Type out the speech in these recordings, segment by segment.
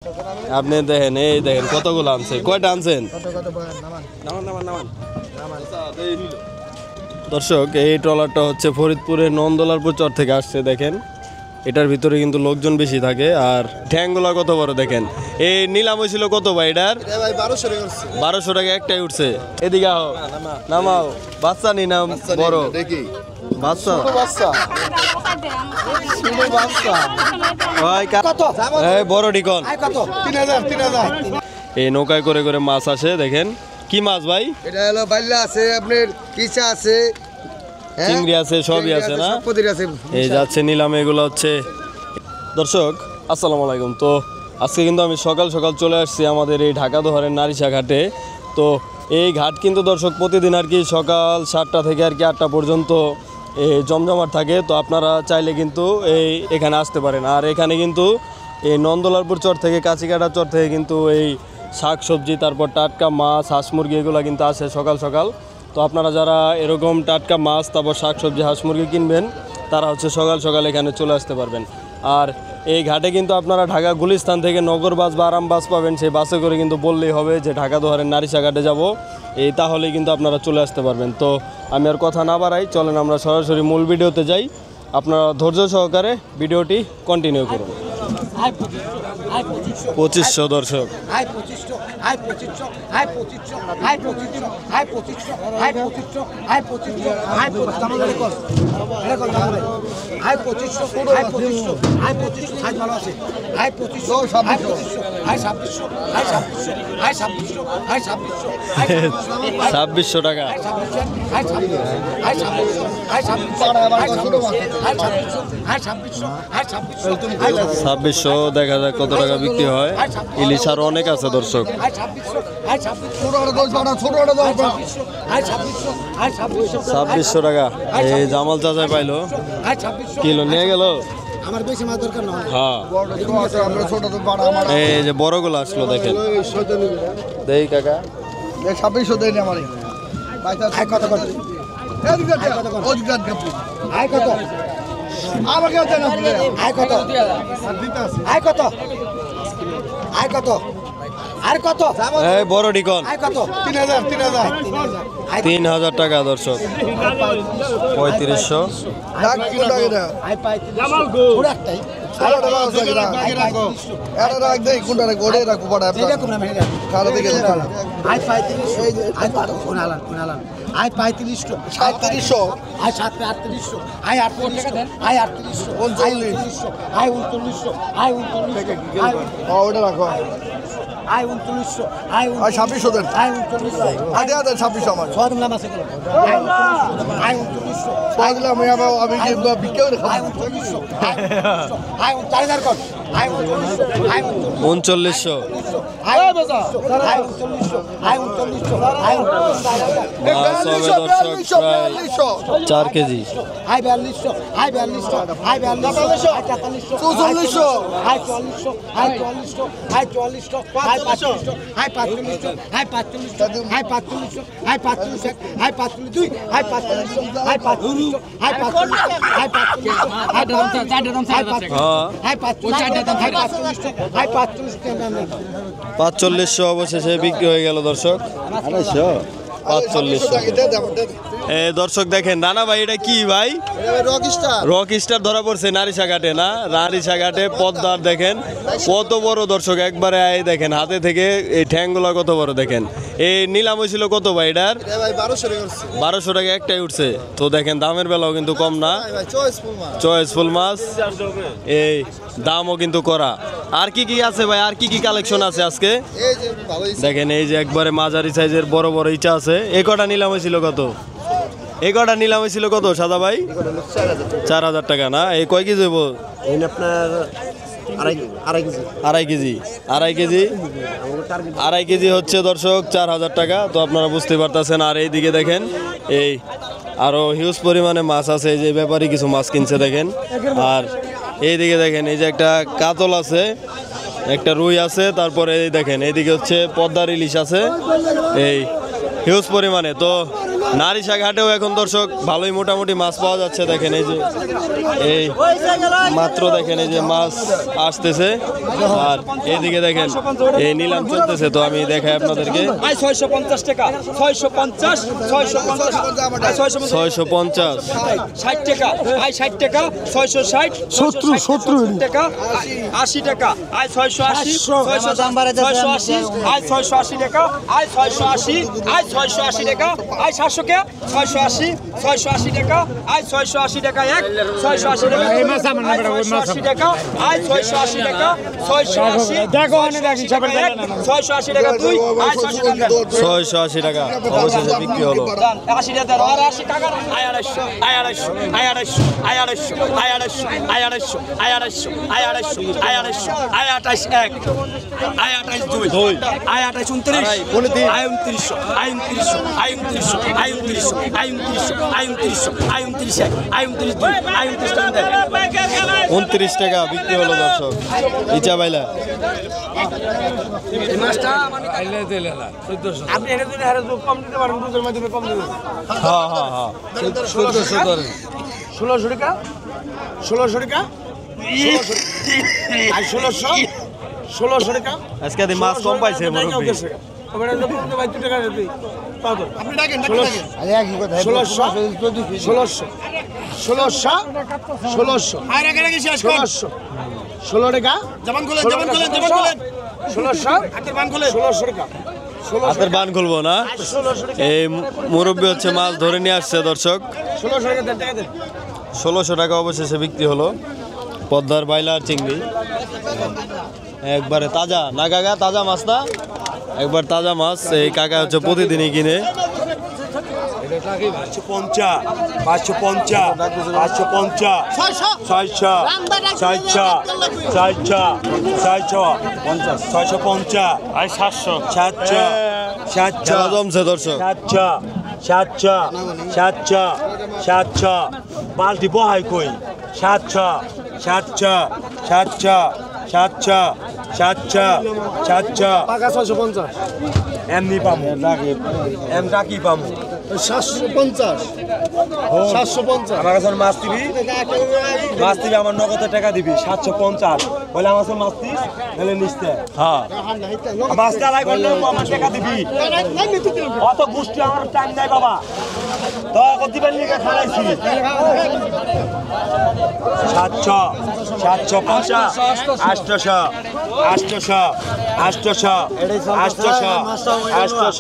আপনি দেখেন, এই দেখেন কতগুলো আনছে, কয়টা আনছেন দর্শক? এই ট্রলারটা হচ্ছে ফরিদপুরের নন্দলালপুর চর থেকে আসছে। দেখেন এটার ভিতরে কিন্তু লোকজন বেশি থাকে। আর ঠ্যাংগুলা কত বড় দেখেন। এই নিলাম হয়েছিল কত ভাই এটার? 1200 টাকা একটাই উঠছে। এদিকে আও, নামাও। বাচ্চা নি নাম বড় বাচ্চা, বড় ডিকন। এই নৌকায় করে করে মাছ আসে। দেখেন কি মাছ ভাই? এটা হলো বাইলা আছে, আপনার কিচা আছে, চিংড়ি আছে, সবই আছে না? এই যাচ্ছে নিলামে। এগুলো হচ্ছে দর্শক আসসালামু আলাইকুম। তো আজকে কিন্তু আমি সকাল সকাল চলে আসছি আমাদের এই ঢাকা দোহারের নারিশা ঘাটে। তো এই ঘাট কিন্তু দর্শক প্রতিদিন আর কি সকাল 7টা থেকে আর কি 8টা পর্যন্ত এই জমজমাট থাকে। তো আপনারা চাইলে কিন্তু এখানে আসতে পারেন। আর এখানে কিন্তু এই নন্দলালপুর চর থেকে, কাঁচিকাটা চর থেকে কিন্তু এই শাক সবজি, তারপর টাটকা মাছ, হাঁস মুরগি এগুলো কিন্তু আসে সকাল সকাল। তো আপনারা যারা এরকম টাটকা মাছ, তারপর শাক সবজি, হাঁস মুরগি কিনবেন, তারা হচ্ছে সকাল সকাল এখানে চলে আসতে পারবেন। আর এই ঘাটে কিন্তু আপনারা ঢাকা গুলিস্তান থেকে নগর বাস বা আরাম বাস পাবেন। সেই বাসে করে কিন্তু বললেই হবে যে ঢাকা দোহারের নারিশা ঘাটে যাব, এই তাহলেই কিন্তু আপনারা চলে আসতে পারবেন। তো আমি আর কথা না বাড়াই, চলেন আমরা সরাসরি মূল ভিডিওতে যাই। আপনারা ধৈর্য সহকারে ভিডিওটি কন্টিনিউ করুন। 2500 দর্শক, ছাব্বিশশো টাকা। 2600 দেখা যাক কত টাকা বিক্রি হয়। ইলিশ আরো অনেক আছে দর্শক। 2600 টাকা। এই জামাল চাচাই পাইলো, কিলো নিয়ে গেল। এই যে বড়গুলো আসলো দেখেন। দেই কাকা 2600 দেয় না আমারে। বড় ডিকন 3000 টাকা দর্শক। 3500 আয় 3500 3700 আয় 3800 আয় 3800 আয় 3800 3900 আয় 3900 আয় 3900 আয় ওটা রাখো আয় 3900 আয় 2600 দেন আয় 3900 আয় দেন 2600 আমার সব নাম আছে আয় 3900 পাগলা আমি কি বিক্রি করে খাবো আয় 3900 আয় 4000 কর আয় 3900 আয় 3900 আয় বাজা আয় 3900 আয় 3900 আয় 4 কেজি। আয় 4200 আয় 4200 আয় 4200 আয় 4300 আয় 4400 আয় 4400 আয় 4400 আয় 4500 আয় 4500 আয় 4500 আয় 4500 আয় 4500 আয় 4500 আয় 4500 আয় 4500 আয় 4500 আয় 4500 আয় 4500 অবশেষে বিক্রি হয়ে গেল দর্শক। 4500 দর্শক দেখেন রানা ভাই, এটা কি ভাই? রক স্টার ধরা পড়ছে নারিশা ঘাটে না? নারিশা ঘাটে পদ্মার দেখেন কত বড় দর্শক, একবারে দেখেন হাতে থেকে এই ঠ্যাংগুলা কত বড় দেখেন। এই নিলাম হয়েছিল কত ভাই এটার? 1200 টাকা একটাই উঠছে। তো দেখেন দামের বেলাও কিন্তু কম না, চয়েসফুল মাছ, এই দামও কিন্তু করা। আর কি কি আছে ভাই? আর কি কি কালেকশন আছে আজকে? দেখেন এই যে একবারে মাঝারি সাইজের বড় বড় ইচা আছে। এই কটা নিলাম হয়েছিল কত? এই কটা নিলাম হয়েছিল কত সাদা ভাই? 4000 টাকা না? এই কয় কেজি হইব? আপনার আড়াই কেজি হচ্ছে দর্শক 4000 টাকা। তো আপনারা বুঝতে পারতেছেন। আর এইদিকে দেখেন এই আরো হিউজ পরিমাণে মাছ আছে। এই যে ব্যাপারী কিছু মাছ কিনছে দেখেন। আর এইদিকে দেখেন এই যে একটা কাতল আছে, একটা রুই আছে, তারপরে এই দেখেন এইদিকে হচ্ছে পদ্মার ইলিশ আছে এই হিউজ পরিমাণে। তো নারিশা ঘাটেও এখন দর্শক ভালোই মোটামুটি মাছ পাওয়া যাচ্ছে। দেখেন এই যে এই মাত্র দেখেন এই যে মাছ আসতেছে, আর এইদিকে দেখেন এই নিলাম চলতেছে। তো আমি দেখাই আপনাদেরকে। 650 টাকা, 650, 650, 650, 60 টাকা, 60 টাকা, 660, 70 টাকা, 80 টাকা, 680, 680, 680 টাকা, 680, 680 টাকা, 700 কে 680, 680 টাকা, 680 টাকা, 680 টাকা, 680 টাকা, 680 টাকা, 680, দেখো অনেক দেখি 680 টাকা 2, 680 টাকা অবশেষে বিক্রি হলো। 80 টাকা আর 80 টাকা, 250, 250, 250, 250, 250, 250, 250, 250, 250, 1, 250, 2, 250, 29, 29, 29 টাকা বিক্রি হলো দর্শক। ইচা বাইলা আপনি এটা যদি কম দিতে পারেন, দুধের মাধ্যমে কম দিবেন। হ্যাঁ হ্যাঁ হ্যাঁ 1600 টাকা, 1600 টাকা, 1600 টাকা। আজকে দি মাছ কম পাইছে মুরব্বি। আপনি ডাকেন, 1600, 16 টাকা, জবান খোলেন, 1600 টাকা, হাতের বান খুলবো না। এই মুরব্বি হচ্ছে মাছ ধরে নিয়ে আসছে দর্শক। 1600 টাকা অবশেষে বিক্রি হলো। পদ্মার বাইলা আর চিংড়ি একবারে তাজা না কাকা, তাজা মাছ না, একবার তাজা মাছ। এই কাকা হচ্ছে প্রতিদিনই কিনে। 550, 550, 550, 600, 600, 600, 650, 650, 700, 700, জমছে দর্শক। 700, 700, 700, 700, বালতি বহাই কই 700, 700, 700, 700, 700, 700, টাকা 650, এমনি পামু এম টাকি পামু 750, 750। আমার কাছে মাছ দিবি, মাছ দিবি আমার নগদে টাকা দিবি 750, বলে আমার কাছে মাছ দিস তাহলে নিস্তে। হ্যাঁ মাছ তালাই করলে আমার টাকা দিবি, অত গোষ্ঠী আমার টাইম নাই বাবা, তো দিবেন লিখে খালাইছি 700, 750, 800, 800, 800, 800, 800,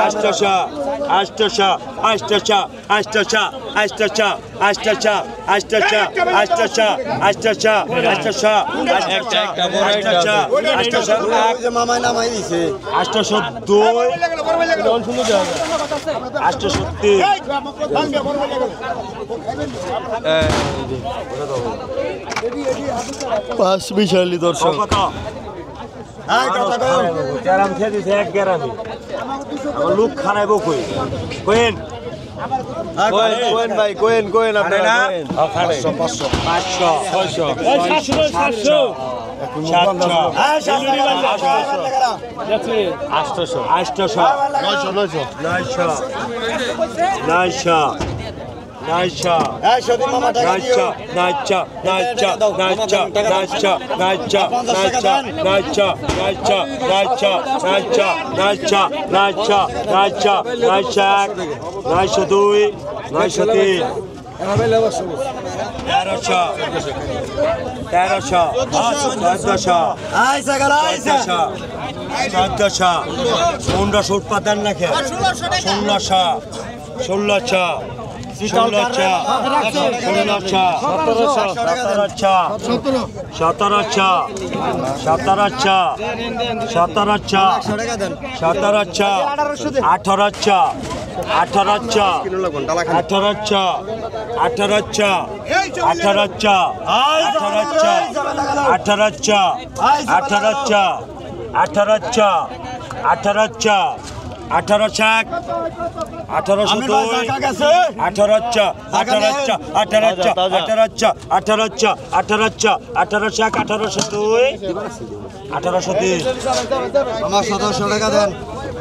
800, 800, 800, 800, 800, 800, 800, 800, 800, 800, মামাই নামাই দিছে 802, 803, পাঁচ বিশালি দর্শক। কত গ্রাম খেয়ে দিছে 1 গ্রামে, আমার লোক খানাইব কই কইন কোয়েন ভাই, কোয়েন আপনারা কোয়েন। 500, 500, 600, 700, 800, আমার 1700 টাকা দেন।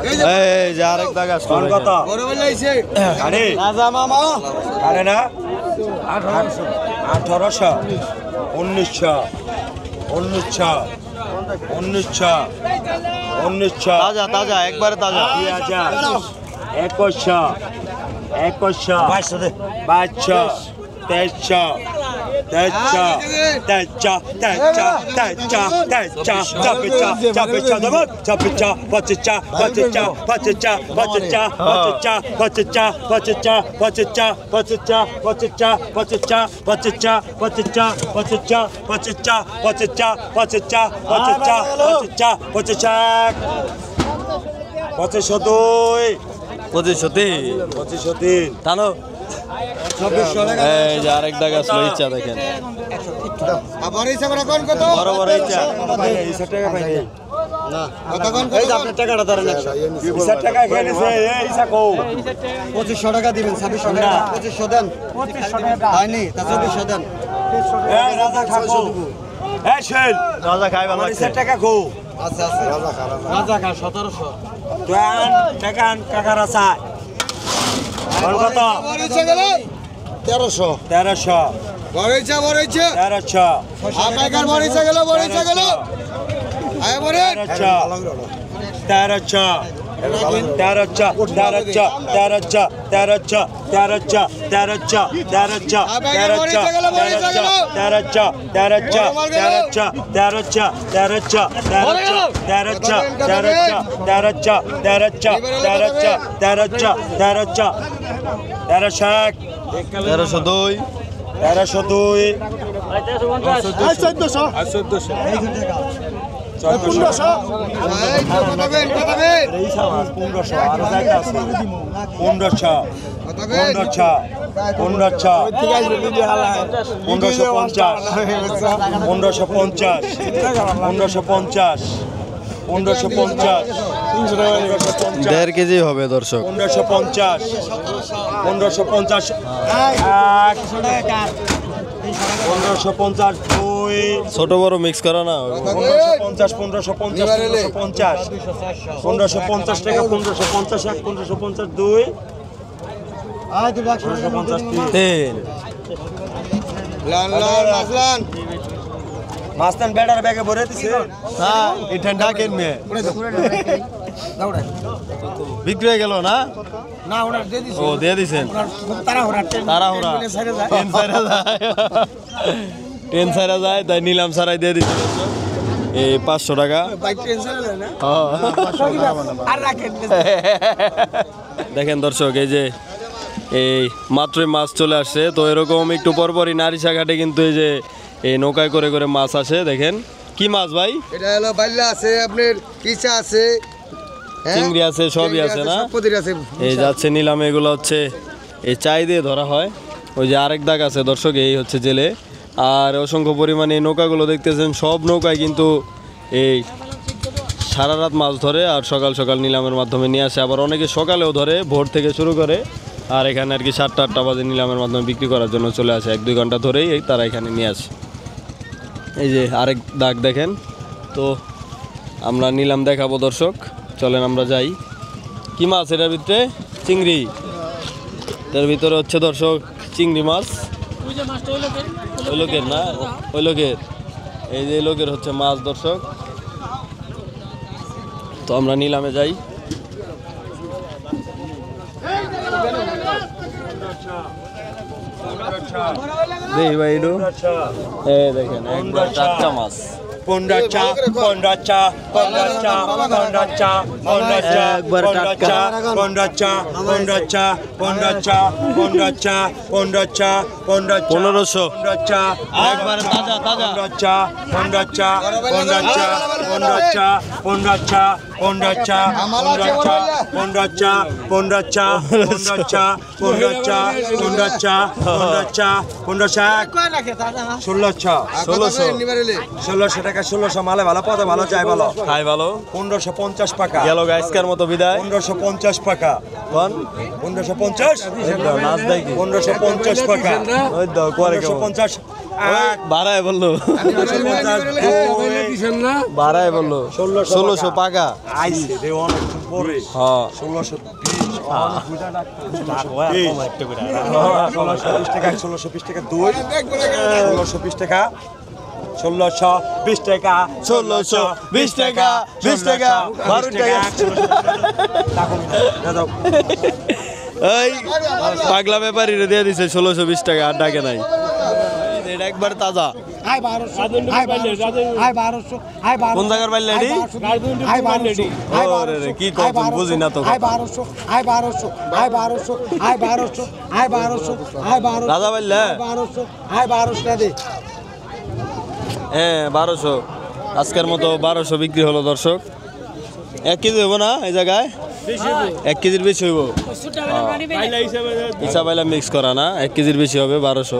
এই যে আরেক দাগ আসলো কোন কত আরে রাজা মামা আরে না 1800 1900 তাজা তাজা একবারে তাজা 2100 2200 2503 টানো এই যে আরেক দাগ আসলো ইচ্ছা দেখেন আবার এই সাবরা কোন কত বড় বড় ইচ্ছা টাকা পাইনি না কত কোন এই যে আপনার টাকাটা ধরেন 20 টাকা খেয়ে নিছে এই ইসা কও 2500 টাকা দিবেন 2600 টাকা 2500 দেন 2500 টাকা হয়নি তা 2400 দেন এই রাজা খাবো এই শেল রাজা খাই ভালো 20 টাকা কও আচ্ছা আচ্ছা রাজা খা 1700 তুই টাকা কাকার আছে কোন কত বড়ইছে গেল 1300 1300 বড়ইছে 1300 আপাইকার বড়ইছে গেল আয় বড়ে 1302 দেড় কেজি হবে দর্শক 1550 ছোট বড় মিক্স করা না 1550 টাকা 1550 এক 1550 2 1550 তিন মাসলান মাস্তান বেটার ব্যাগে ভরে দিছে হ্যাঁ এই ঠান্ডা কেনমে বিক্রি হয়ে গেল না না ওনার দিয়ে দিছি ও দিয়ে দিছেন তাড়াহুড়া ট্রেন ছাড়া যায় তাই নিলাম ছাড়াই দিয়ে দিচ্ছি এই 500 টাকা দেখেন দর্শক এই যে এই মাত্রই মাছ চলে আসছে তো এরকম একটু পরপরই নারিশা ঘাটে কিন্তু এই যে এই নৌকায় করে করে মাছ আসে দেখেন কি মাছ ভাই এটা হলো বাইলা আছে আপনার কিচা আছে চিংড়ি আছে সবই আছে না পদির আছে এই যাচ্ছে নিলামে এগুলো হচ্ছে এই চাই দিয়ে ধরা হয় ওই যে আরেক দাগ আছে দর্শক এই হচ্ছে জেলে আর অসংখ্য পরিমাণে এই নৌকাগুলো দেখতেছেন সব নৌকায় কিন্তু এই সারা রাত মাছ ধরে আর সকাল সকাল নিলামের মাধ্যমে নিয়ে আসে আবার অনেকে সকালেও ধরে ভোর থেকে শুরু করে আর এখানে আর কি 7টা-8টা বাজে নিলামের মাধ্যমে বিক্রি করার জন্য চলে আসে 1-2 ঘন্টা ধরেই তারা এখানে নিয়ে আসে এই যে আরেক দাগ দেখেন তো আমরা নিলাম দেখাবো দর্শক চলেন আমরা যাই কি মাছ এটার ভিতরে চিংড়ি এর ভিতরে হচ্ছে দর্শক চিংড়ি মাছ ওই লোকের না ওই লোকের এই যে লোকের হচ্ছে মাছ দর্শক তো আমরা নিলামে যাই দেখি ভাই একটু এই দেখেন একবার টাটকা মাছ পনেরোশো একবারে তাজা তাজা ষোলোশো টাকা 1600 মালে ভালো পদে ভালো চাই ভালো খাই ভালো 1550 টাকা গেল গাইসকার মতো বিদায় 1550 টাকা কোন 1550 নাচ দেয় কি 1550 টাকা ওই দাও করে কেমন 1550 বাড়ায় বললো বাড়ায় বললো 1600 পাকা আইছে রে অনেক পরে হ্যাঁ 1620 টাকা 1620 টাকা 2 1620 টাকা 1620 টাকা 1620 টাকা 20 টাকা 12 টাকা এই পাগলা ব্যাপারী রে দিয়ে দিছে 1620 টাকা আর ডাকে নাই এটা একবার তাজা আই 1200 আই 1200 আই 1200 আই 1200 কোন জায়গার বাইল লেডি আই 1200 আই ওরে রে কি কত বুঝি না তো I 1200 I 1200 I 1200 I 1200 I 1200 I 1200 রাজা বাইল্লা 1200 আই 1200 টাকা দে হ্যাঁ 1200 আজকের মতো 1200 বিক্রি হলো দর্শক 1 কেজি হইব না এই জায়গায় 1 কেজির বেশি হইব হিসাব বাইলা মিক্স করা না 1 কেজির বেশি হবে 1200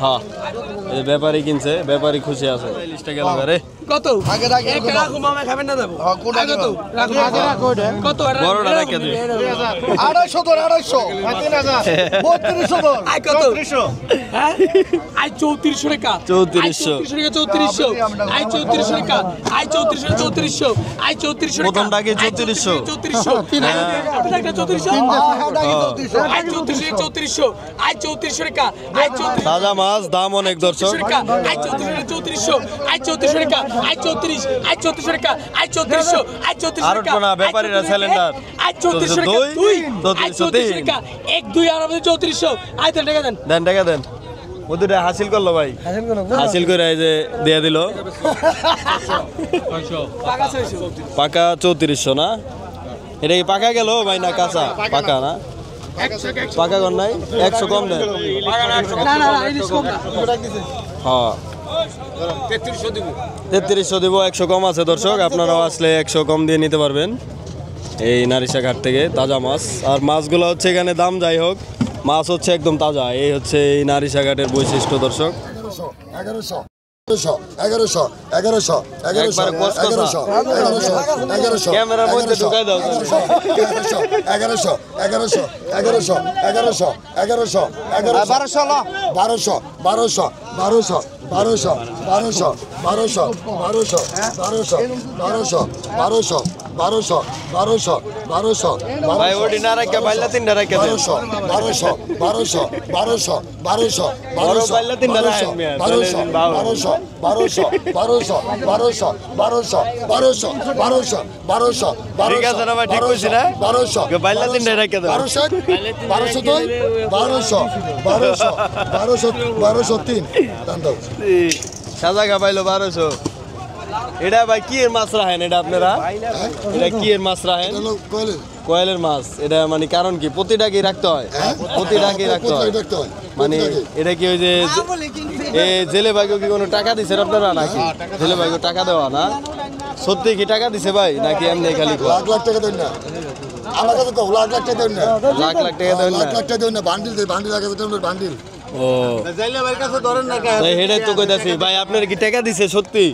হ্যাঁ এই ব্যাপারী কিনছে ব্যাপারী খুশি আছে 40 টাকা লাগবে রে কত আগে আগে একটা রাখো মামা খাবেন না দেবো আগে তো রাখো আগে রাখো এটা কত বড়টা রেখে দে 250 ধর 250 3200 ধর আই কত 3400 হ্যাঁ আই 3400 টাকা 3400 আই 3400 টাকা আই 3400 আই 3400 প্রথমটা কি 3400 3400 আপনার একটা 3400 আই 3400 আই 3400 টাকা আই 3400 তাজা মাছ দাম অনেক দর্শক টাকা আই 3400 আই 3400 টাকা আই 34 আই 3400 টাকা আই 3400 আই 3400 আর উঠবো না, ব্যাপারীরা সিলিন্ডার। আই 3400 টাকা 2 দুই 3403 টাকা 1 2 আর আমাদের 3400 আই টাকা দেন দেন টাকা দেন ও দুটা হাসিল করলো ভাই হাসিল করে এই যে দিয়ে দিল পাকা 3400 না এটা কি পাকা গেল ভাই না কাঁচা পাকা না পাকা কর নাই 100 কম দেন না না ইলিশ কম না হ্যাঁ 3300 দিব 100 কম আছে দর্শক আপনারাও আসলে 100 কম দিয়ে নিতে পারবেন এই নারিশা ঘাট থেকে তাজা মাছ আর মাছগুলো হচ্ছে এখানে দাম যাই হোক মাছ হচ্ছে একদম তাজা এই হচ্ছে এই নারিশা ঘাটের বৈশিষ্ট্য দর্শক 1100 1100 1100 একবারে কসকসা। ক্যামেরার মধ্যে ঢুকাই দাও তো। 1100 1100 1100 1100 1100 1200 1200 1200 1200 1200 1200 1200 1200 1200 1200 1200 ভাই ওডি না রাখা বাইলা তিনটা রাখা দেন 1200 1200 1200 1200 বড় বাইলা তিনটা রাখেন মিয়া চলে দিন বাউ 1200 ঠিক আছে না ভাই, ঠিক কইছি না? বাইলা তিনটা রাখা দেন 1203 দাম দাও সাজা গা পাইলো 1200 এটা ভাই কি এর মাছ রাখেন এটা আপনারা এটা কি এর মাছ রাখেন হলো কয়লের কোয়েলের মাছ এটা মানে কারণ কি প্রতিটা কি রাখতে হয় প্রতিটা কি রাখতে হয় দেখতে হয় মানে এটা কি ওই যে এই জেলে ভাইকে কি কোনো টাকা দিছে আপনারা নাকি জেলে ভাইকে টাকা দেওয়া না সত্যি কি টাকা দিছে ভাই নাকি এমনি খালি লাখ লাখ টাকা দেন না আমার কাছে তো লাখ লাখ টাকা দেন না লাখ লাখ টাকা দেন না লাখ লাখ টাকা দেন না বান্ডিল দেন বান্ডিল আগে দেন বান্ডিল ও হেডে তো কইতাছি ভাই আপনার কি টাকা দিছে সত্যি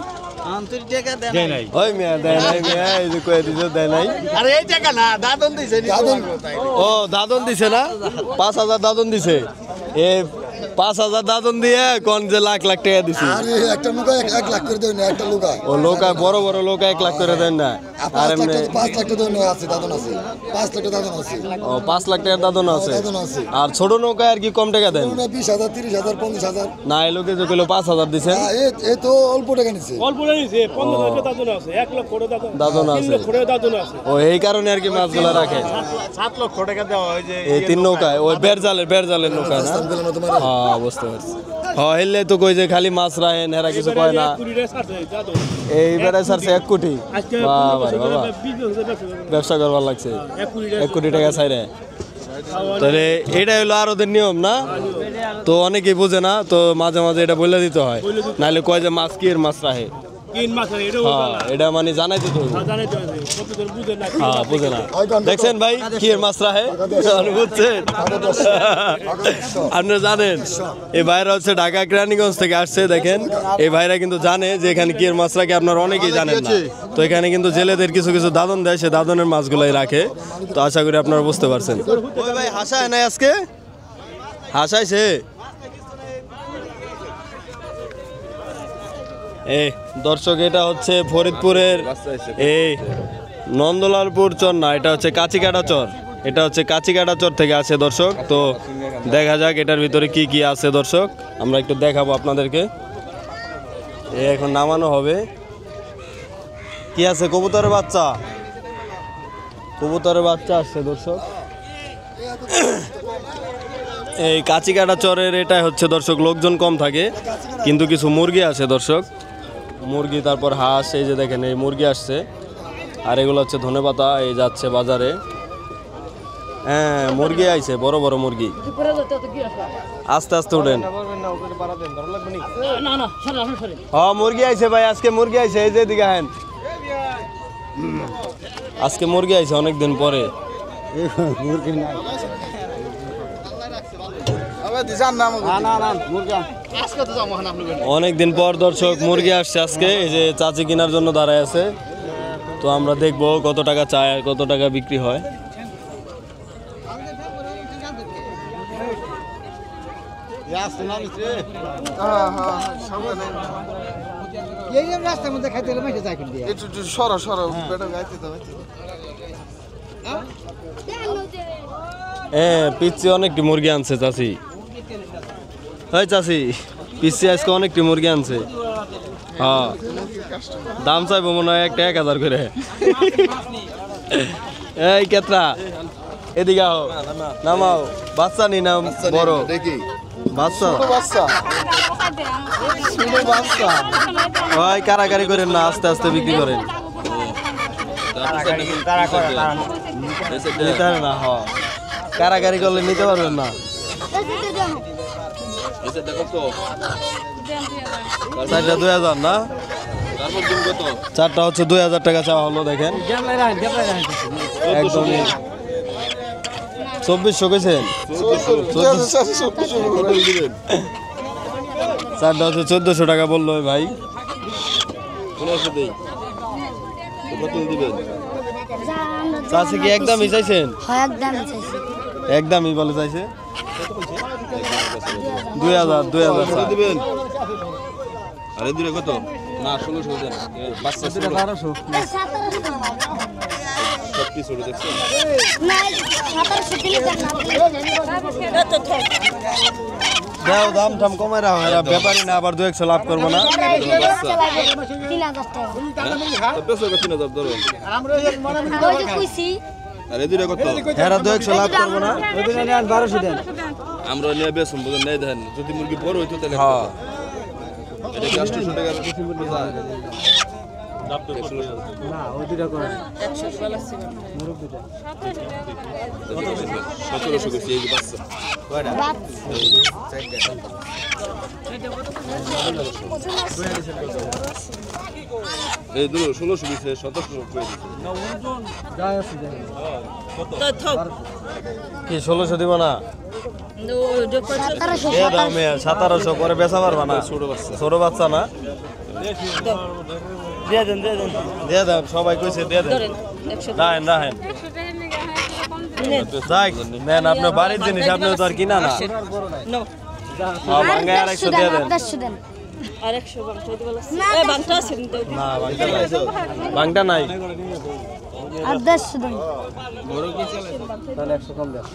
ওই মিয়া দেয় নাই মিয়া এই যে কয়ে দিছে দেয় নাই দাদন ও দাদন দিছে না 5000 দাদন দিছে এ 5000 দাদন দিয়ে কোন যে লাখ লাখ টাকা দিছে আরে একটা লোকা 1 লাখ করে দেন না একটা লোকা ও লোকা বড় বড় লোকা 1 লাখ করে দেন না আর 5 এমনি লাখ টাকা দেন আছে দাদন আছে 5 লাখ টাকা দাদন আছে ও 5 লাখ টাকার দাদন আছে দাদন আছে আর ছোট নৌকা আর কি কম টাকা দেন 20000 30000 50000 না এই লোকে যে কইলো 5000 দিছেন এ তো অল্প টাকা নিছে অল্প নিছে 15,000 দাদন আছে 1 লক্ষ করে দাদন আছে 3 লক্ষ করে দাদন আছে ও এই কারণে আর কি মাছগুলা রাখে 7 লক্ষ টাকা দেওয়া হয় যে এই তিন নৌকায় ওই বেরজালের নৌকা না বললাম তোমার হ্যাঁ বুঝতে পারছি হ্যাঁ হেললে তো কই যে খালি মাছ রাখেন হেরা কিছু কয় না কুড়িটা ছাড়ছে দাদন এই বেড়ায় সারছে 1 কোটি আজকে বাবা রে বাবা ব্যবসা করবার লাগছে 1 কোটি টাকা চাইরে তাহলে এটা হলো আর ওদের নিয়ম না তো অনেকেই বোঝে না তো মাঝে মাঝে এটা বলে দিতে হয় নাহলে কয় যে মাছ কি এর মাছ রাখে তিন মাস এটা হ্যাঁ এটা মানে জানাইতে তো হইবো। জানে তো কতজন বুঝে না হ্যাঁ বুঝে না দেখছেন ভাই কি এর মাছ রাখে বুঝছেন আপনারা জানেন এই ভাইরা হচ্ছে ঢাকা কেরানীগঞ্জ থেকে আসছে দেখেন এই ভাইরা কিন্তু জানে যে এখানে কি এর মাছ রাখে আপনারা অনেকেই জানেন না তো এখানে কিন্তু জেলেদের কিছু কিছু দাদন দেয় সে দাদনের মাছগুলাই রাখে তো আশা করি আপনারা বুঝতে পারছেন ওই ভাই হাসায় নাই আজকে হাসাইছে এই দর্শক এটা হচ্ছে ফরিদপুরের এই নন্দলালপুর চর না, এটা হচ্ছে কাচিকাটা চর। এটা হচ্ছে কাচিকাটা চর থেকে আসে দর্শক। তো দেখা যাক এটার ভিতরে কি কি আছে দর্শক, আমরা একটু দেখাবো আপনাদেরকে। এখন নামানো হবে। কি আছে? কবুতরের বাচ্চা, কবুতরের বাচ্চা আসছে দর্শক। এই কাচিকাটা চরের এটাই হচ্ছে দর্শক, লোকজন কম থাকে কিন্তু কিছু মুরগি আছে দর্শক, মুরগি তারপর হাঁস। এই যে দেখেন এই মুরগি আসছে, আর এগুলো হচ্ছে ধনেপাতা। এই যাচ্ছে বাজারে। হ্যাঁ মুরগি আইছে, বড় বড় মুরগি। আস্তে আস্তে উঠেন। হ্যাঁ মুরগি আইছে ভাই, আজকে মুরগি আইছে। এই যে দিকে হেন, আজকে মুরগি আইছে অনেকদিন পরে। অনেকদিন পর দর্শক মুরগি আসছে আজকে। এই যে চাচি কেনার জন্য দাঁড়ায় আছে, তো আমরা দেখবো কত টাকা চায় আর কত টাকা বিক্রি হয়। রাস্তার মধ্যে খাইতে হলে যাই কিন্তু সরো সরো হ্যাঁ পিচ্ছি অনেকটি মুরগি আনছে চাচি। হয় চাচি, পিচ্ছি আজকে অনেকটি মুরগি আনছে। হ্যাঁ দাম চাইবো মনে হয় একটা 1000 করে। এই কেতরা এদিকে আও, নামাও। বাচ্চা নি না বড়? বাচ্চা ভাই কারাকারি করেন না, আস্তে আস্তে বিক্রি করেন। নিতে হবে না, হ্যাঁ কারাকারি করলে নিতে পারবেন না। চারটা 2000 না, চারটা হচ্ছে 2000 টাকা চাওয়া হলো। দেখেন একদমই 2400 কেছেন, চারটা হচ্ছে 1400 টাকা বললো ভাই। চাষি কি একদমই চাইছেন? একদমই বলে চাইছে 2000 দিবেন। আরে দূরে কত? না 1600 দেন। বাচ্চা 1200 সব কি ছোট দেখছেন না? 1700 দাও, দাম টাম কমাই রাখো। এরা ব্যাপারী না, আবার 200 লাভ করবো না। 3000 টাকা। আরে দূরে কত? এরা 200 লাভ করবো না। 1200 দেন। আমরা নিয়ে বেসম বুঝেন নাই। দেখেন যদি মুরগি বড় হইতো তাহলে হ্যাঁ এটা কি 800 টাকা বেশি মুরগি যায় না? ওই দুটো করে 116 আছে মুরগিটা 1700 কেজি। এই বাচ্চা কয়টা? এই দুটো 1600 দিছে, 1700 করে দিছে। যায় আছে দেন কি 1600 দিব না? 1700 পরে বেচা পারবা না। ছোট বাচ্চা না, দিয়ে দেন সবাই কইছে দিয়ে দেন। রাহেন যাই নেন, আপনার বাড়ির জিনিস, আপনি তো আর কিনা না। ভাঙ্গা আর 100 দিয়ে দেন। ভাঙটা নাই, আর 150 দেন। তাহলে 100 কম দেন।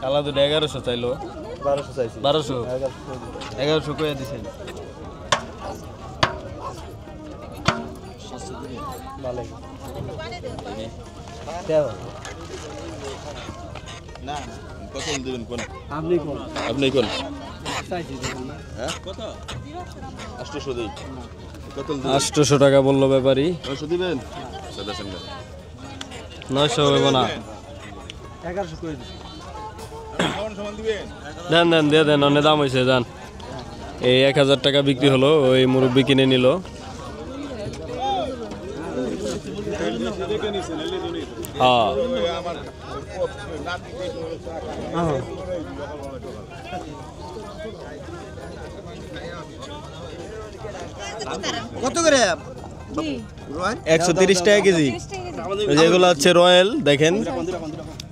কালা দুটো 1100 চাইলো, 1200 চাইছি। 1100 কইয়া দিছেন। ভালো না কত দিবেন কোন? আপনি কোন চাইছি হ্যাঁ কত? 800 দেই। কত দিবেন? 800 টাকা বললো ব্যাপারী। 900 দিবেন? সাদা সঙ্গে 900 হবে না। 1100 কই দিছি। সমান দিবেন? দেন দিয়ে দেন, অনেক দাম হইছে জান। এই 1000 টাকা বিক্রি হলো, ওই মুরব্বি কিনে নিল। হ্যাঁ কত করে? 130 টাকা কেজি। যেগুলো হচ্ছে রয়্যাল দেখেন।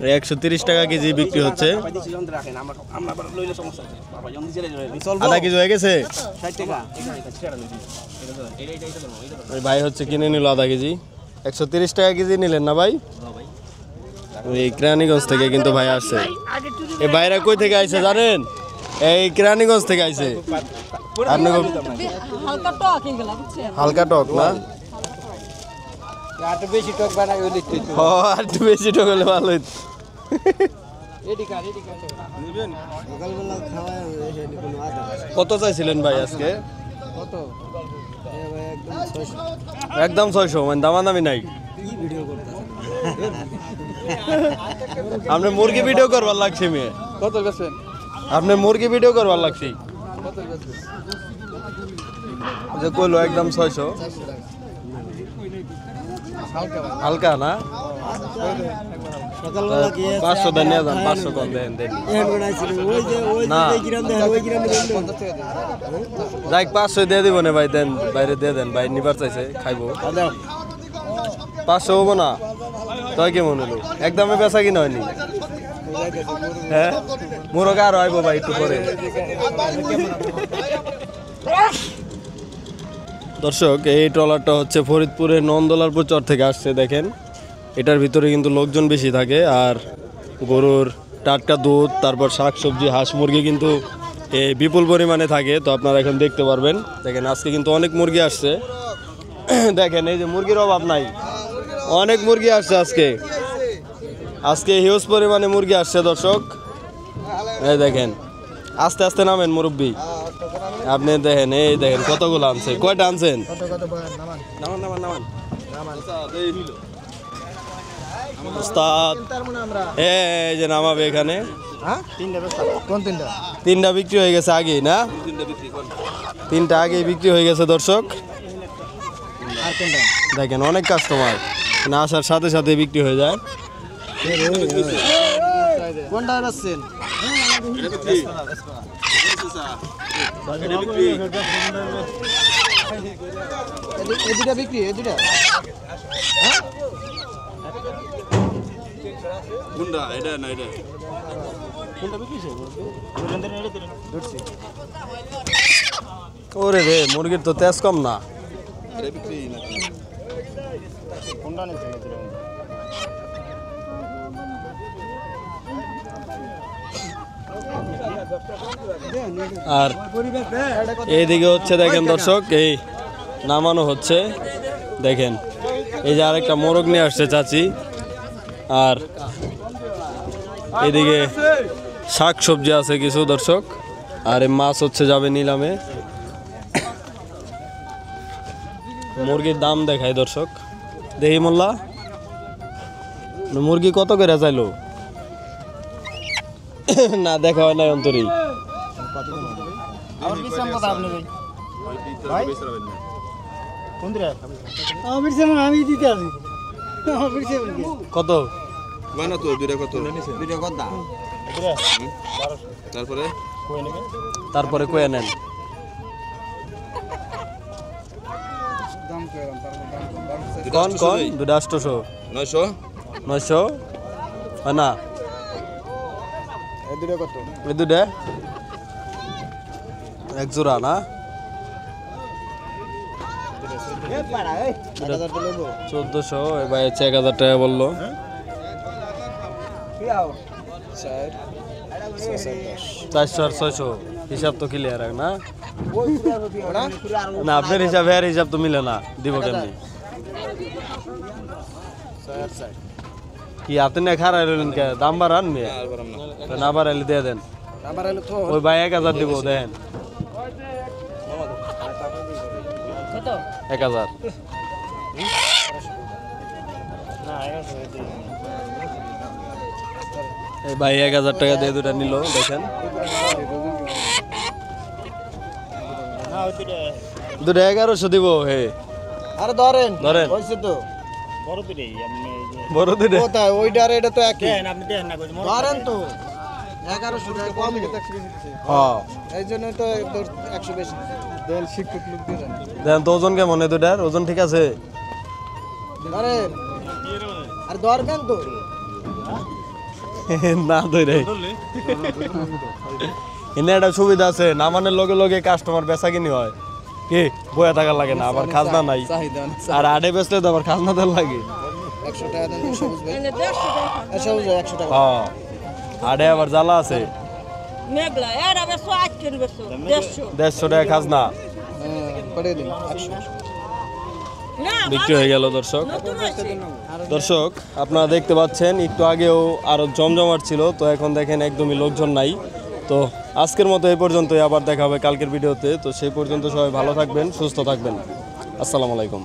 130 টাকা কেজি বিক্রি হচ্ছে। আধা কেজি হয়ে গেছে। ওই ভাই হচ্ছে কিনে নিল আধা কেজি, 130 টাকা কেজি নিলেন না ভাই? এই কেরানীগঞ্জ থেকে কিন্তু ভাই আসছে। এই ভাইরা কই থেকে আইছে জানেন? এই কেরানীগঞ্জ থেকে আইছে। আপনি হালকা টক না? একটু বেশি টক বানাই হইলে ও একটু বেশি টক হলে ভালো হইতো। কত চাইছিলেন ভাই আজকে? কত একদম 600, মানে দামাদামি নাই। আপনি মুরগি ভিডিও করবার লাগছে মেয়ে। কত বেছেন? আপনি মুরগি ভিডিও করবার লাগছে। যে কইলো একদম 600। হালকা না? সকালবেলা কি 500 দেন নিয়ে যান, 500 কম দেন দেন। না যাই 500 দিয়ে দিব না ভাই, দেন বাইরে দিয়ে দেন, ভাই নিবার চাইছে খাইবো। 500 হবো না? তাই কেমন হলো? একদমে বেচা কিনা হয়নি? হ্যাঁ মোরগ আর আইবো ভাই একটু পরে। দর্শক এই ট্রলারটা হচ্ছে ফরিদপুরের নন্দলালপুর চর থেকে আসছে। দেখেন এটার ভিতরে কিন্তু লোকজন বেশি থাকে, আর গরুর টাটকা দুধ, তারপর শাকসবজি, হাঁস মুরগি কিন্তু বিপুল পরিমাণে থাকে। তো আপনারা এখন দেখতে পারবেন। দেখেন আজকে কিন্তু অনেক মুরগি আসছে। দেখেন এই যে মুরগির অভাব নাই, অনেক মুরগি আসছে আজকে। আজকে হিউজ পরিমাণে মুরগি আসছে দর্শক। এই দেখেন আস্তে আস্তে নামেন মুরব্বি, আপনি দেখেন এই দেখেন কতগুলো আনছে। কয়টা আনছেন? নামান নামান নামান উস্তাদ। এই যে নামাবে এখানে। তিনটা বিক্রি হয়ে গেছে আগেই না? তিনটা আগেই বিক্রি হয়ে গেছে দর্শক। দেখেন অনেক কাস্টমার না আসার সাথে সাথে বিক্রি হয়ে যায়। কোনটা রাখছেন? এদিটা বিক্রি, এদিটা কোনটা? এটা না এটা ওরে রে, মুরগির তো তেজ কম না। আর এইদিকে হচ্ছে দেখেন দর্শক, এই নামানো হচ্ছে। দেখেন এই যে আরেকটা মোরগ নিয়ে আসছে চাচি। আর এদিকে শাক সবজি আছে কিছু দর্শক। আর এই মাছ হচ্ছে যাবে নিলামে। মুরগির দাম দেখায় দর্শক। দেখি মোল্লা মুরগি কত করে চাইলো? না দেখা হয় না অন্তরি। কত তারপরে কয়ে নেন। কোন কোন? 800 900 হয় না? এই দুটা এক জোড়া না? 1400। এবার 1000 টাকা বললো। 400 আর 600 হিসাব তো ক্লিয়ার না? না আপনার হিসাবে আর হিসাব তো মিলে না, দিব কেমনি? কি আপনি না খারাপ রইলেন কে? দাম বাড়ান মেয়ে, না বাড়াইলে দিয়ে দেন। ওই ভাই 1000 দিব, দেন 1000। এই ভাই 1000 টাকা দিয়ে দুটা নিল। দেখেন দুটা 1100 দিব। হে আরে ধরেন ধরেন হইছে তো বড় দুটা কোথায়? ওইটা আর এটা তো একই। ধরেন তো 1100 টাকা কম। হ্যাঁ এই জন্য তো 100 বেশি দেন। শিক্ষক লোক দিয়ে দেন। দেন তো ওজন কেমন? দুটার ওজন ঠিক আছে? ধরেন আর ধরবেন তো না ধরে এনে একটা সুবিধা আছে নামানোর লগে লগে কাস্টমার বেচা কিনি হয় কি বয়া থাকার লাগে না আবার খাজনা নাই আর আড়ে বেচলে তো আবার খাজনা দেওয়ার লাগে 100 টাকা দেন সবুজ ভাই 100 টাকা হ্যাঁ আড়ে আবার জ্বালা আছে মেঘলা এরা বেশো আজকের বেশো 150 টাকা খাজনা পড়ে দিন বিক্রি হয়ে গেল দর্শক দর্শক আপনারা দেখতে পাচ্ছেন একটু আগেও আরো জমজমাট ছিল তো এখন দেখেন একদমই লোকজন নাই তো আজকের মতো এই পর্যন্তই আবার দেখা হবে কালকের ভিডিওতে তো সেই পর্যন্ত সবাই ভালো থাকবেন সুস্থ থাকবেন আসসালামু আলাইকুম